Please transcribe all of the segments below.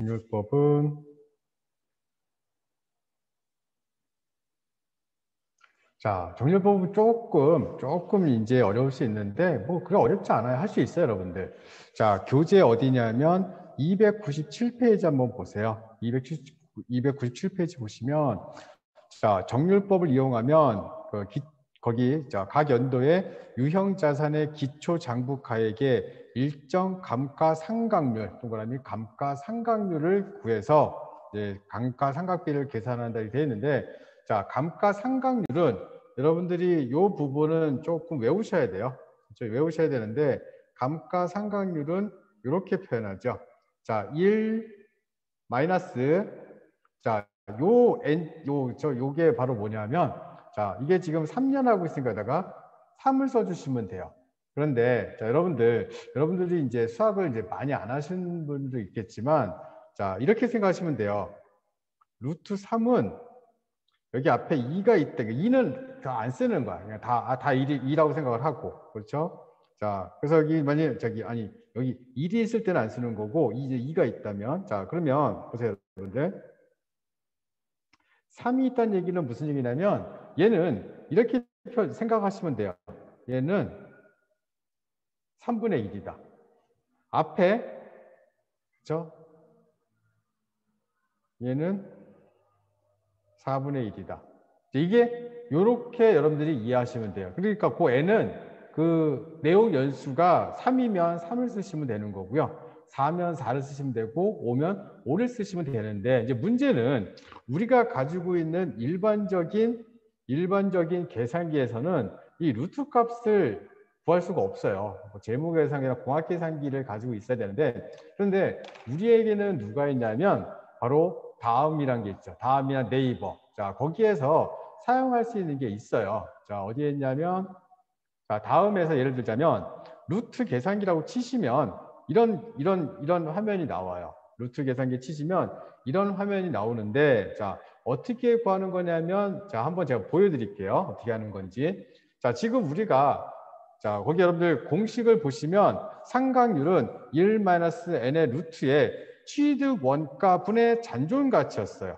정률법은 정률법은 조금 이제 어려울 수 있는데 뭐 그래 어렵지 않아요. 할 수 있어요, 여러분들. 자, 교재 어디냐면 297페이지 한번 보세요. 297페이지 보시면 정률법을 이용하면 거기 각 연도의 유형 자산의 기초 장부가액의 일정 감가상각률, 동그라미 감가상각률을 구해서 감가상각비를 계산한다 이렇게 되어 있는데, 감가상각률은 여러분들이 이 부분은 조금 외우셔야 돼요. 외우셔야 되는데, 감가상각률은 이렇게 표현하죠. 1 마이너스 요게 바로 뭐냐면, 이게 지금 3년 하고 있으니까 다가 3을 써주시면 돼요. 그런데 여러분들이 이제 수학을 이제 많이 안 하시는 분도 있겠지만, 이렇게 생각하시면 돼요. 루트 3은 여기 앞에 2가 있다. 2는 안 쓰는 거야. 그냥 다 2라고 생각을 하고. 그렇죠? 그래서 여기 만약에 여기 1이 있을 때는 안 쓰는 거고, 이제 2가 있다면, 그러면 보세요, 여러분들. 3이 있다는 얘기는 무슨 얘기냐면, 얘는 이렇게 생각하시면 돼요. 얘는 3분의 1이다. 앞에, 그렇죠? 얘는 4분의 1이다. 이게 이렇게 여러분들이 이해하시면 돼요. 그러니까 그 n은 그 내용 연수가 3이면 3을 쓰시면 되는 거고요. 4면 4를 쓰시면 되고 5면 5를 쓰시면 되는데, 이제 문제는 우리가 가지고 있는 일반적인 계산기에서는 이 루트 값을 구할 수가 없어요. 재무 계산기나 공학 계산기를 가지고 있어야 되는데, 그런데 우리에게는 누가 있냐면 바로 다음이란 게 있죠. 다음이나 네이버. 거기에서 사용할 수 있는 게 있어요. 어디에 있냐면, 다음에서 예를 들자면 루트 계산기라고 치시면 이런 화면이 나와요. 루트 계산기 치시면 이런 화면이 나오는데, 어떻게 구하는 거냐면, 한번 제가 보여드릴게요. 어떻게 하는 건지. 지금 우리가 거기 여러분들 공식을 보시면 상각률은 1-n의 루트에 취득 원가분의 잔존가치였어요.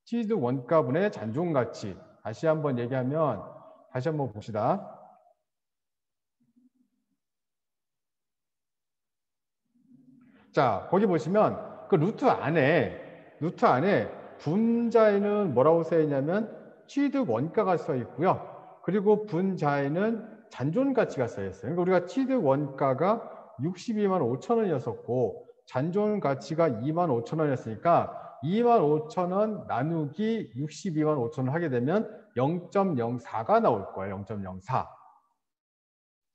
취득 원가분의 잔존가치. 다시 한번 얘기하면, 다시 한번 봅시다. 거기 보시면 그 루트 안에 분자에는 뭐라고 써 있냐면 취득 원가가 써 있고요. 그리고 분자에는 잔존 가치가 써 있어요. 그러니까 우리가 취득 원가가 62만 5천 원이었었고 잔존 가치가 2만 5천 원이었으니까 2만 5천 원 나누기 62만 5천 원 하게 되면 0.04가 나올 거예요. 0.04.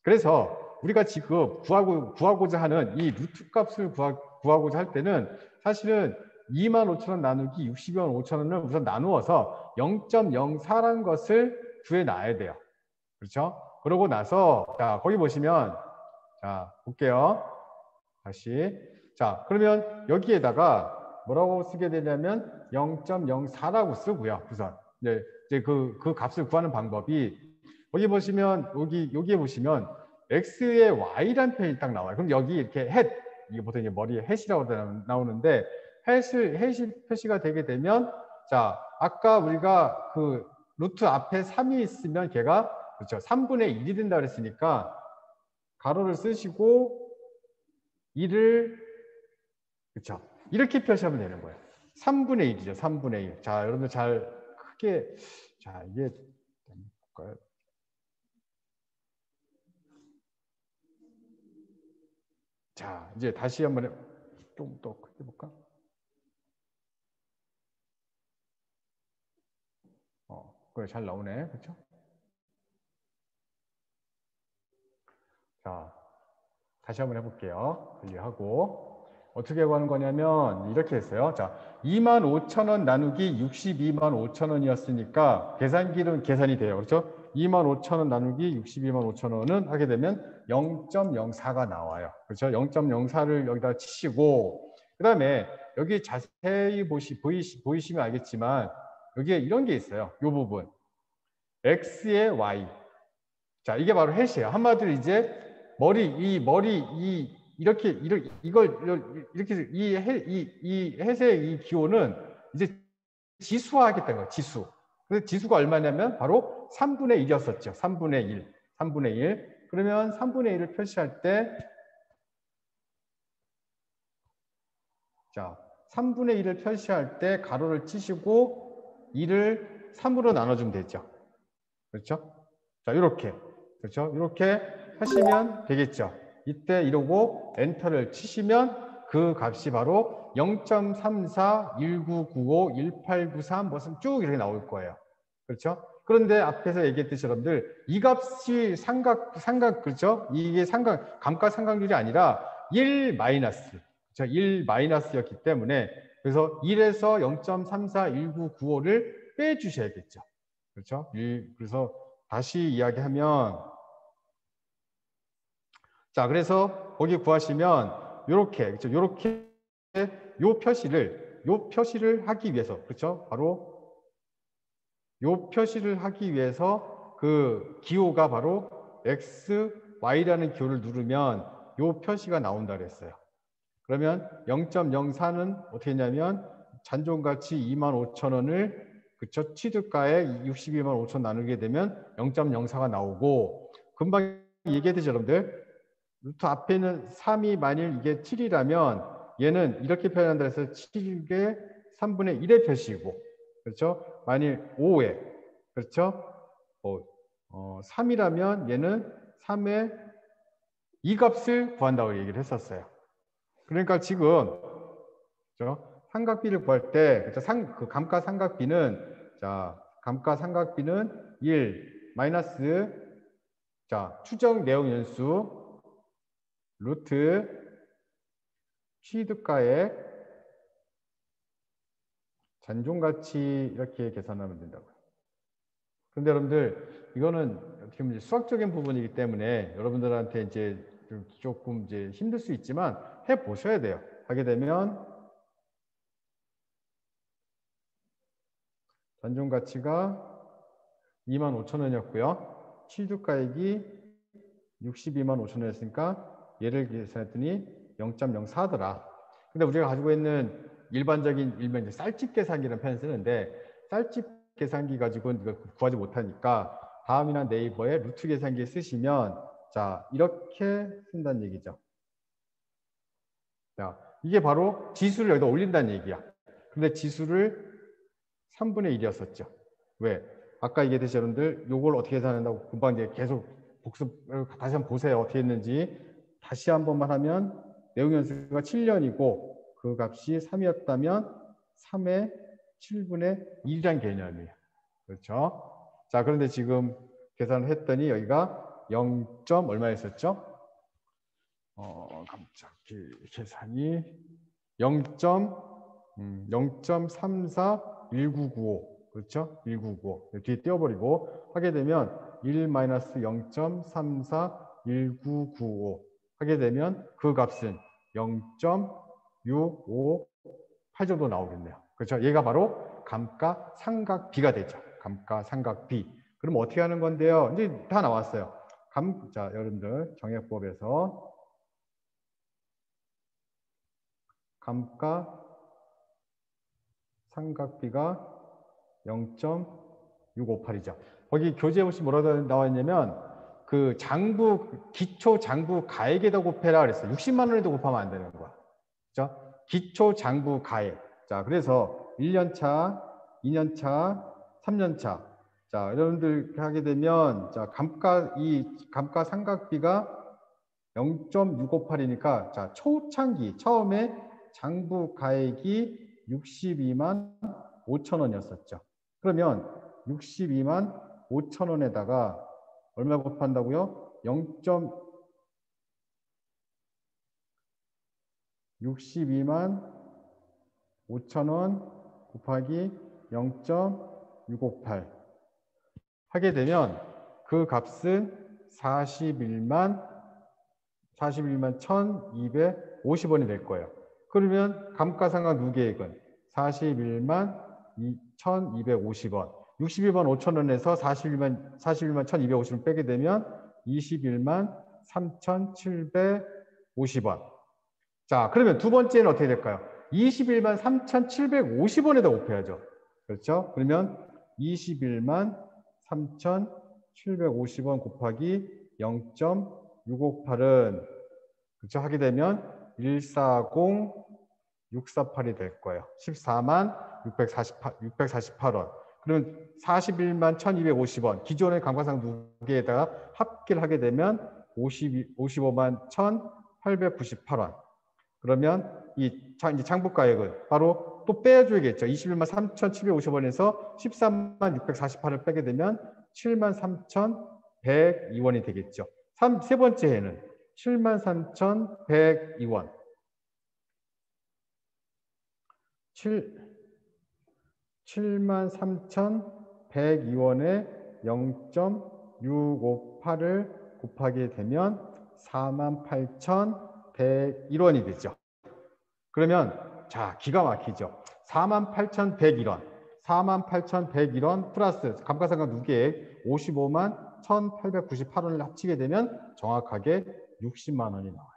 그래서 우리가 지금 구하고자 하는 이 루트 값을 구하고자 할 때는 사실은 2만 5천 원 나누기 62만 5천 원을 우선 나누어서 0.04라는 것을 구해놔야 돼요. 그렇죠? 그러고 나서 거기 보시면 볼게요. 다시. 그러면 여기에다가 뭐라고 쓰게 되냐면 0.04라고 쓰고요. 우선 이제 그 값을 구하는 방법이 여기 보시면 여기에 보시면 x의 y라는 표현이 딱 나와요. 그럼 여기 이렇게 이게 보통 이제 머리에 햇이라고 나오는데 햇이 표시가 되게 되면, 아까 우리가 그 루트 앞에 3이 있으면 걔가 그렇죠 3분의 1이 된다 그랬으니까 가로를 쓰시고 1을 그렇죠 이렇게 표시하면 되는 거예요. 3분의 1이죠. 3분의 1. 여러분들 잘 크게 이게 볼까요? 이제 다시 한번 좀 더 크게 볼까? 그래 잘 나오네. 그렇죠? 다시 한번 해볼게요. 분리하고 어떻게 구하는 거냐면 이렇게 했어요. 2만 5천 원 나누기 62만 5천 원이었으니까 계산기는 계산이 돼요. 그렇죠? 2만 5천 원 나누기 62만 5천 원은 하게 되면 0.04가 나와요. 그렇죠? 0.04를 여기다 치시고, 그 다음에 여기 자세히 보이시면 알겠지만 여기에 이런 게 있어요. 이 부분. x의 y. 이게 바로 햇이에요. 한마디로 이제 이 이렇게 이 해세의 이 기호는 이제 지수화하겠다는 거예요. 지수. 그래서 지수가 얼마냐면 바로 3분의 1이었었죠. 3분의 1. 3분의 1. 그러면 3분의 1을 표시할 때 자, 3분의 1을 표시할 때 가로를 치시고 2를 3으로 나눠주면 되죠. 그렇죠? 자, 이렇게. 그렇죠? 이렇게 하시면 되겠죠. 이때 이러고 엔터를 치시면 그 값이 바로 0.34, 1995, 1893 무슨 쭉 이렇게 나올 거예요. 그렇죠? 그런데 앞에서 얘기했듯이 여러분들 이 값이 그렇죠? 이게 감가상각률이 아니라 1 마이너스. 그렇죠? 1 마이너스였기 때문에 그래서 1에서 0.341995를 빼주셔야겠죠. 그렇죠? 그래서 다시 이야기하면 자, 그래서 거기 구하시면 요렇게 그렇죠? 요렇게 요 표시를 하기 위해서 그렇죠? 바로 요 표시를 하기 위해서 그 기호가 바로 x, y라는 기호를 누르면 요 표시가 나온다 그랬어요. 그러면 0.04는 어떻게 했냐면 잔존가치 25,000원을 그쵸? 취득가에 62만 5천 나누게 되면 0.04가 나오고 금방 얘기했듯이 여러분들 루트 앞에는 3이 만일 이게 7이라면 얘는 이렇게 표현한다 해서 7의 3분의 1의 표시이고 그렇죠? 만일 5에 그렇죠? 3이라면 얘는 3의 이 값을 구한다고 얘기를 했었어요. 그러니까 지금 그렇죠? 삼각비를 구할 때 그렇죠? 그 감가상각비는 자 감가상각비는 1 마이너스 자 추정 내용 연수 루트 취득가액 잔존가치 이렇게 계산하면 된다고요. 그런데 여러분들 이거는 어떻게 보면 수학적인 부분이기 때문에 여러분들한테 이제 조금 이제 힘들 수 있지만 해 보셔야 돼요. 하게 되면 잔존가치가 25,000원이었고요. 취득가액이 62만 5천원이었으니까 얘를 계산했더니 0.04더라. 근데 우리가 가지고 있는 일반적인 일명 쌀집 계산기라는 표현을 쓰는데 쌀집 계산기 가지고는 이걸 구하지 못하니까 다음이나 네이버에 루트 계산기 쓰시면 자 이렇게 쓴다는 얘기죠. 자 이게 바로 지수를 여기다 올린다는 얘기야. 근데 지수를 3분의 1이었었죠. 왜? 아까 얘기했듯이 여러분들 이걸 어떻게 계산한다고 금방 이제 계속 복습 다시 한번 보세요. 어떻게 했는지 다시 한 번만 하면 내용 연수가 7년이고 그 값이 3이었다면 3의 7분의 1이란 개념이에요. 그렇죠? 자, 그런데 지금 계산을 했더니 여기가 0. 얼마였었죠? 갑자기 계산이 0.341995 그렇죠? 1995 뒤에 띄워버리고 하게 되면 1-0.341995 하게 되면 그 값은 0.658 정도 나오겠네요. 그렇죠? 얘가 바로 감가상각비가 되죠. 감가상각비. 그럼 어떻게 하는 건데요? 이제 다 나왔어요. 자, 여러분들 정액법에서 감가상각비가 0.658이죠. 거기 교재에 보시면 뭐라고 나와 있냐면 그 기초 장부 가액에다 곱해라 그랬어요. 60만 원에도 곱하면 안 되는 거야. 그렇죠? 기초 장부 가액. 자, 그래서 1년 차, 2년 차, 3년 차. 자, 여러분들 하게 되면 자, 감가상각비가 0.658이니까 자, 초창기 처음에 장부 가액이 62만 5천 원이었었죠. 그러면 62만 5천 원에다가 얼마 곱한다고요? 62만 5천 원 곱하기 0.658 하게 되면 그 값은 41만 1,250원이 될 거예요. 그러면 감가상각 누계액은 41만 1,250원. 62만 5천 원에서 41만 1,250원 빼게 되면 21만 3,700 50원. 자, 그러면 두 번째는 어떻게 될까요? 21만 3,750원에다 곱해야죠. 그렇죠? 그러면 21만 3,750원 곱하기 0.658은 그렇죠? 하게 되면 140648이 될 거예요. 14만 648원. 그러면 41만 1,250원. 기존의 감가상 두 개에다가 합계를 하게 되면 55만 1,898원. 그러면 이 장부가액은 바로 또 빼줘야겠죠. 21만 3,750원에서 13만 648을 빼게 되면 7만 3,102원이 되겠죠. 세 번째 해는 7만 3,102원. 7만 3,102원에 0.658을 곱하게 되면 48,101원이 되죠. 그러면 자, 기가 막히죠. 48,101원. 48,101원 플러스 감가상각 누계액 55만 1,898원을 합치게 되면 정확하게 60만 원이 나와요.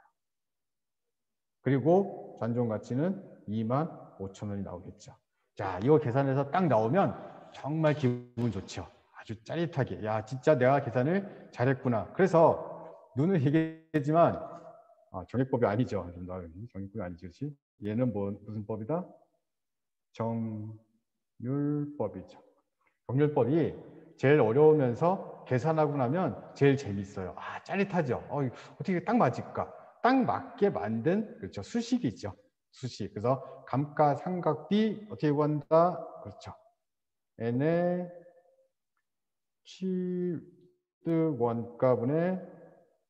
그리고 잔존 가치는 2만 5천 원이 나오겠죠. 자, 이거 계산해서 딱 나오면 정말 기분 좋죠. 아주 짜릿하게. 야, 진짜 내가 계산을 잘했구나. 그래서 눈을 얘기했지만 정액법이 아니죠. 정액법이 아니죠. 그렇지? 얘는 무슨 법이다? 정률법이죠. 정률법이 제일 어려우면서 계산하고 나면 제일 재밌어요. 아, 짜릿하죠. 어떻게 딱 맞을까? 딱 맞게 만든 그렇죠. 수식이죠. 수식. 그래서 감가상각비 어떻게 구한다? 그렇죠. n의 취득원가분의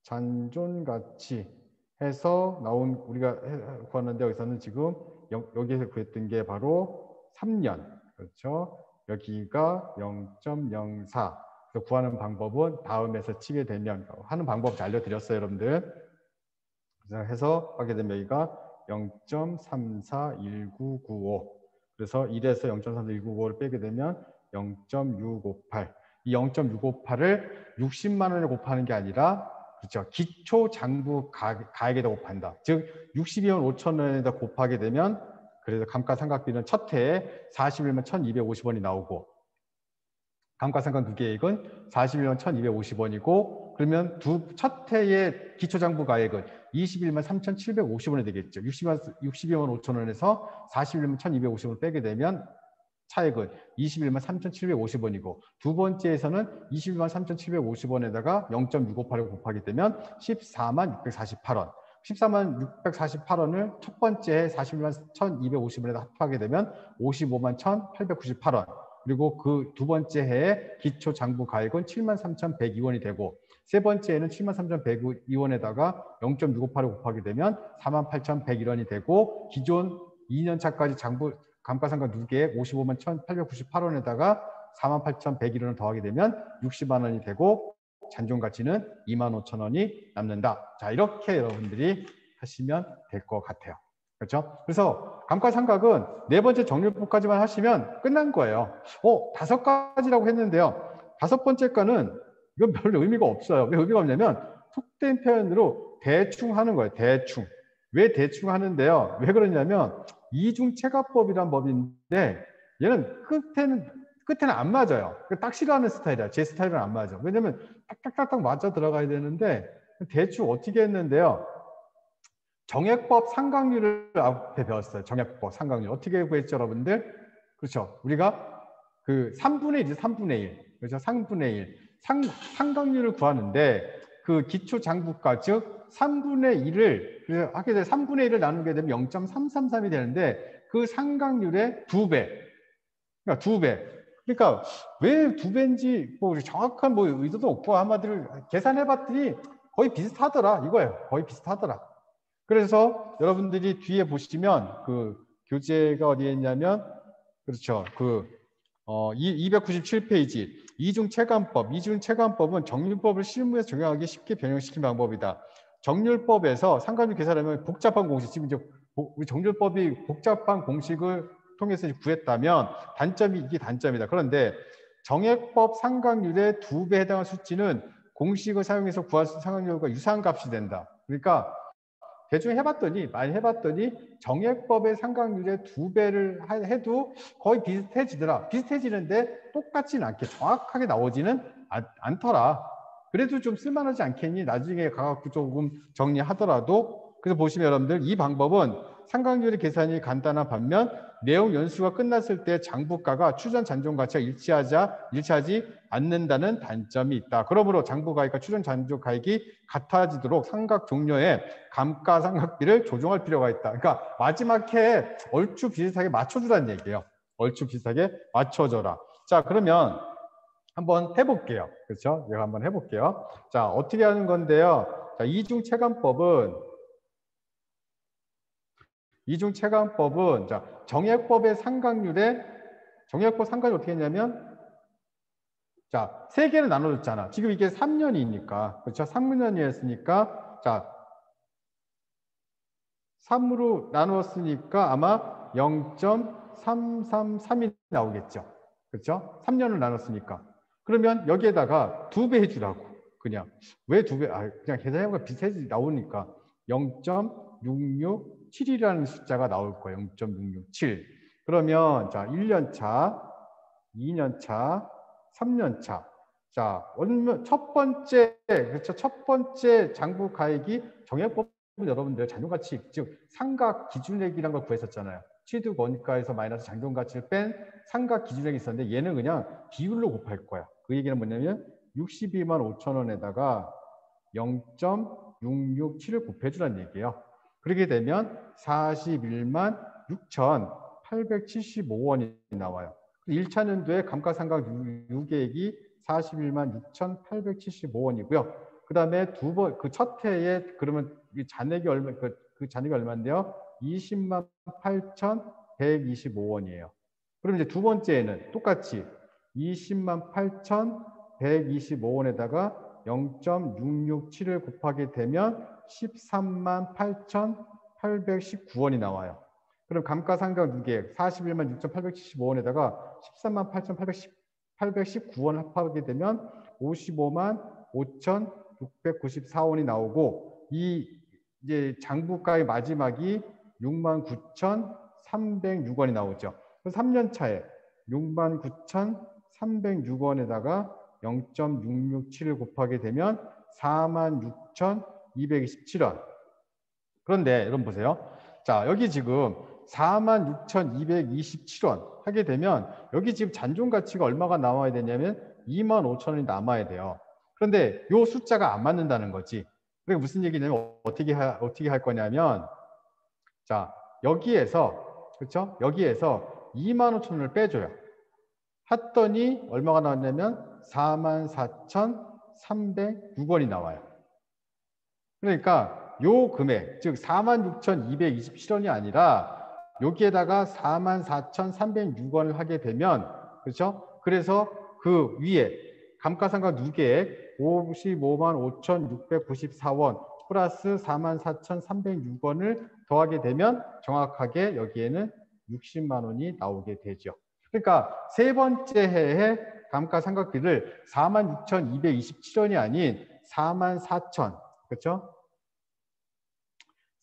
잔존가치 해서 나온 우리가 구하는데 여기서는 지금 여기에서 구했던 게 바로 3년. 그렇죠. 여기가 0.04. 그래서 구하는 방법은 다음에서 치게 되면 하는 방법 알려드렸어요, 여러분들. 그래서 해서 하게 되면 여기가 0.341995. 그래서 1에서 0.341995를 빼게 되면 0.658. 이 0.658을 60만 원에 곱하는 게 아니라 그렇죠. 기초 장부 가액에다 곱한다. 즉 62만 5천 원에다 곱하게 되면 그래서 감가상각비는 첫 해에 41만 1,250원이 나오고 감가상각 누계액은 41만 1,250원이고 그러면 첫 해의 기초장부 가액은 21만 3,750원이 되겠죠. 62만 5천 원에서 41만 1,250원을 빼게 되면 차액은 21만 3,750원이고 두 번째에서는 21만 3,750원에다가 0.658을 곱하게 되면 14만 648원. 14만 648원을 첫 번째 41만 1,250원에다 합하게 되면 55만 1,898원. 그리고 그 두 번째 해에 기초 장부 가액은 7만 3,102원이 되고 세 번째에는 7만 3,102원에다가 0.658을 곱하게 되면 4만 8,101원이 되고 기존 2년 차까지 감가상각 누계액 55만 1,898원에다가 4만 8,101원을 더하게 되면 60만 원이 되고 잔존 가치는 2만 5천 원이 남는다. 자, 이렇게 여러분들이 하시면 될 것 같아요. 그렇죠? 그래서 감가상각은 네 번째 정률법까지만 하시면 끝난 거예요. 5가지라고 했는데요. 5번째 거는 이건 별로 의미가 없어요. 왜 의미가 없냐면 속된 표현으로 대충 하는 거예요. 대충. 왜 대충 하는데요? 왜 그러냐면 이중체가법이란 법인데 얘는 끝에는 안 맞아요. 딱 싫어하는 스타일이야. 제 스타일은 안 맞아. 왜냐면 딱딱딱딱 맞아 들어가야 되는데 대충 어떻게 했는데요. 정액법 상각률을 앞에 배웠어요. 정액법 상각률. 어떻게 구했죠, 여러분들? 그렇죠. 우리가 그 3분의 1이죠. 3분의 1. 그렇죠. 3분의 1. 상각률을 구하는데 그 기초 장부가 즉 3분의 1을 하게 되면 3분의 1을 나누게 되면 0.333이 되는데 그 상각률의 2배. 그러니까 2배. 그러니까 왜 2배인지 뭐 정확한 뭐 의도도 없고 한마디로 계산해 봤더니 거의 비슷하더라. 이거예요. 거의 비슷하더라. 그래서 여러분들이 뒤에 보시면 그 교재가 어디에 있냐면 그렇죠. 297페이지 이중체감법. 이중체감법은 정률법을 실무에서 적용하기 쉽게 변형시킨 방법이다. 정률법에서 상관비 계산하면 복잡한 공식, 지금 이제 우리 정률법이 복잡한 공식을 통해서 구했다면 이게 단점이다. 그런데 정액법 상각률의 2배에 해당한 수치는 공식을 사용해서 구할 수 있는 상각률과 유사한 값이 된다. 그러니까 대충 해봤더니 많이 해봤더니 정액법의 상각률의 2배를 해도 거의 비슷해지더라. 비슷해지는데 똑같지는 않게 정확하게 나오지는 않더라. 그래도 좀 쓸만하지 않겠니? 나중에 가갖고 조금 정리하더라도. 그래서 보시면 여러분들 이 방법은 상각률의 계산이 간단한 반면 내용 연수가 끝났을 때 장부가가 추전 잔존 가치가 일치하지 않는다는 단점이 있다. 그러므로 장부가액과 추전 잔존 가액이 같아지도록 상각 종료에 감가상각비를 조정할 필요가 있다. 그러니까 마지막 해에 얼추 비슷하게 맞춰주라는 얘기예요. 얼추 비슷하게 맞춰줘라. 자, 그러면 한번 해볼게요. 그렇죠? 제가 한번 해볼게요. 자, 어떻게 하는 건데요? 자, 이중체감법은 자, 정액법의 상각률에 정액법 상각률 어떻게 했냐면 자, 3개는 나눠줬잖아. 지금 이게 3년이니까. 그렇죠? 3년이었으니까 자, 3으로 나누었으니까 아마 0.333이 나오겠죠. 그렇죠? 3년을 나눴으니까. 그러면 여기에다가 2배 해주라고. 그냥. 왜 2배? 그냥 계산해보니까 비슷해지 나오니까. 0.667이라는 숫자가 나올 거예요. 0.667. 그러면 자, 1년 차, 2년 차, 3년 차. 자, 첫 번째, 그렇죠? 첫 번째 장부 가액이 정액법 여러분들 잔존가치, 즉 상각 기준액이라는 걸 구했었잖아요. 취득 원가에서 마이너스 잔존가치를 뺀 상각 기준액이 있었는데 얘는 그냥 비율로 곱할 거야. 그 얘기는 뭐냐면 62만 5천 원에다가 0.667을 곱해주라는 얘기예요. 그렇게 되면 41만 6,875원이 나와요. 1차 년도에 감가상각 유계액이 41만 6,875원이고요. 그 다음에 그 첫 해에 그러면 잔액이 그 잔액이 얼마인데요? 20만 8,125원이에요. 그럼 이제 두 번째에는 똑같이 20만 8,125원에다가 0.667을 곱하게 되면 13만 8,819원이 나와요. 그럼 감가상각 유계액 41만 6,875원에다가 13만 8,819원 합하게 되면 55만 5,694원이 나오고 이 이제 장부가의 마지막이 6만 9,306원이 나오죠. 3년 차에 6만 9,306원에다가 0.667을 곱하게 되면 4만 6,227원. 그런데 여러분 보세요. 자, 여기 지금 46,227원 하게 되면 여기 지금 잔존 가치가 얼마가 나와야 되냐면 25,000원이 남아야 돼요. 그런데 이 숫자가 안 맞는다는 거지. 그게 무슨 얘기냐면 어떻게 할 거냐면 자, 여기에서 그렇죠? 여기에서 25,000원을 빼줘요. 했더니 얼마가 나왔냐면 44,306원이 나와요. 그러니까 요 금액, 즉 46,227원이 아니라 여기에다가 44,306원을 하게 되면 그렇죠? 그래서 그 위에 감가상각 누계액 55만 5,694원 플러스 44,306원을 더하게 되면 정확하게 여기에는 60만 원이 나오게 되죠. 그러니까 세 번째 해에 감가상각비를 46,227원이 아닌 44,000 그렇죠?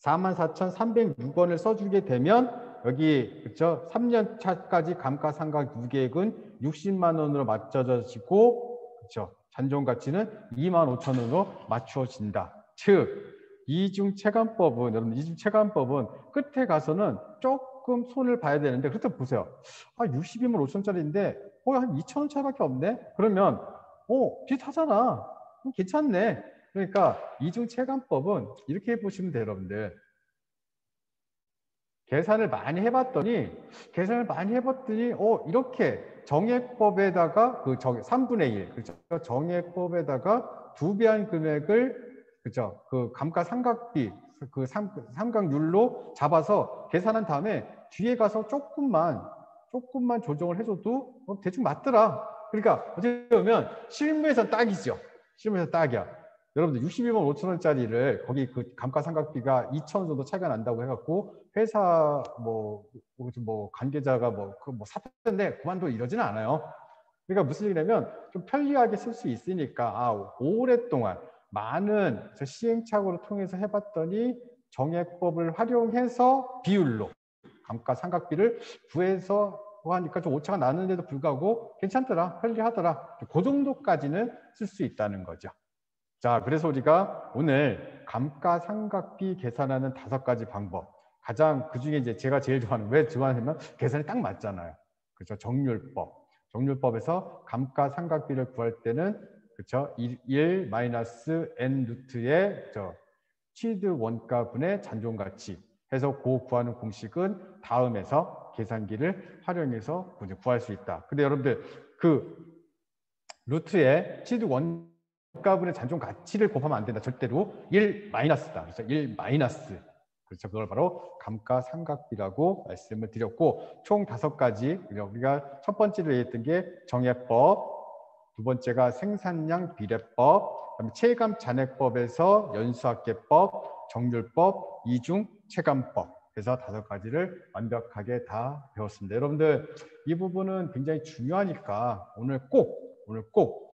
44,306원을 써주게 되면 여기 그렇죠? 3년 차까지 감가상각 유계액은 60만 원으로 맞춰지고 그렇죠? 잔존 가치는 25,000원으로 맞추어진다. 즉 이중체감법은 여러분 이중체감법은 끝에 가서는 조금 손을 봐야 되는데 그렇다고 보세요. 62만 5천짜리인데 한 2,000원 차이밖에 없네. 그러면 비슷하잖아. 괜찮네. 그러니까 이중체감법은 이렇게 보시면 돼요, 여러분들. 계산을 많이 해봤더니 이렇게 정액법에다가 그 3분의 1 그렇죠? 정액법에다가 2배한 금액을 그렇죠? 그 감가상각비 그 상각률로 잡아서 계산한 다음에 뒤에 가서 조금만 조정을 해줘도 대충 맞더라. 그러니까 어떻게 보면 실무에선 딱이죠. 실무에서 딱이야. 여러분들 62만 5천원짜리를 거기 그 감가상각비가 2,000원 정도 차이가 난다고 해갖고 회사 뭐 관계자가 사표인데 그만둬 이러지는 않아요. 그러니까 무슨 얘기냐면 좀 편리하게 쓸 수 있으니까 오랫동안 많은 시행착오를 통해서 해봤더니 정액법을 활용해서 비율로 감가상각비를 구해서 하니까 좀 오차가 나는데도 불구하고 괜찮더라, 편리하더라. 그 정도까지는 쓸 수 있다는 거죠. 자, 그래서 우리가 오늘 감가상각비 계산하는 5가지 방법. 가장 그중에 이제 제가 제일 좋아하는, 왜 좋아하냐면 계산이 딱 맞잖아요. 그렇죠? 정률법. 정률법에서 감가상각비를 구할 때는 그렇죠? 1 마이너스 n 루트의 취득 원가분의 잔존가치 해서 구하는 공식은 다음에서 계산기를 활용해서 구할 수 있다. 근데 여러분들 그 루트의 취득 원가분의 잔존가치를 곱하면 안 된다. 절대로 1 마이너스다. 그래서 1 마이너스. 그렇죠. 그걸 바로 감가상각비라고 말씀을 드렸고, 총 5가지. 우리가 첫 번째로 얘기했던 게 정액법, 두 번째가 생산량 비례법, 그다음에 체감 잔액법에서 연수학계법, 정률법, 이중 체감법. 그래서 5가지를 완벽하게 다 배웠습니다. 여러분들 이 부분은 굉장히 중요하니까 오늘 꼭